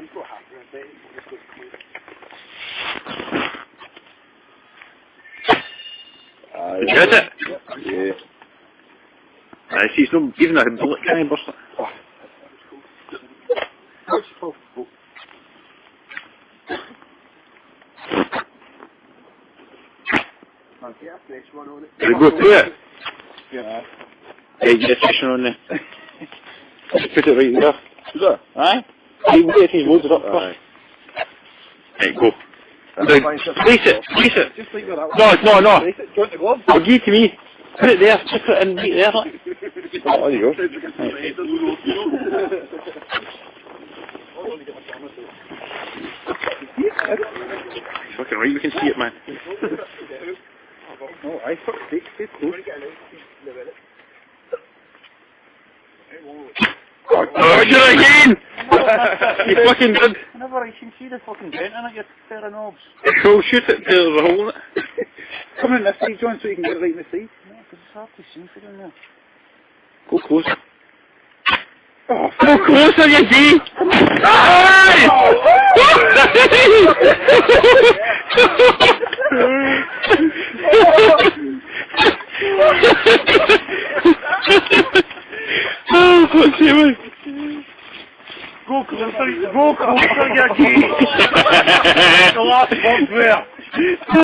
Did you hit it? Yeah. I see, it's not even a bullet can I burst it. Did it go through it? Yeah. Hey, get a station on there. Just put it right there. Is that? Aye? Hey, wait till he loads it up first. Right, go. Place it, place it. Just like that. No. Place it, joint the gloves. Oh, give it to me. Put it there, stick it in right there. Like. Oh, there you go. Fucking right, we can see it, man. Oh, I fuck's sake, stay close. Oh, you're again! You fucking did. Whenever I can see the fucking dent in it, you pair of knobs. Oh, shoot it to the hole in it. Come in this side, John, so you can get it right in the side. No, because it's hard to see for them there. Go closer. Oh, Go closer, you gay! Aye! Oh, what's it, man? Go closer, you gay! The last one's there.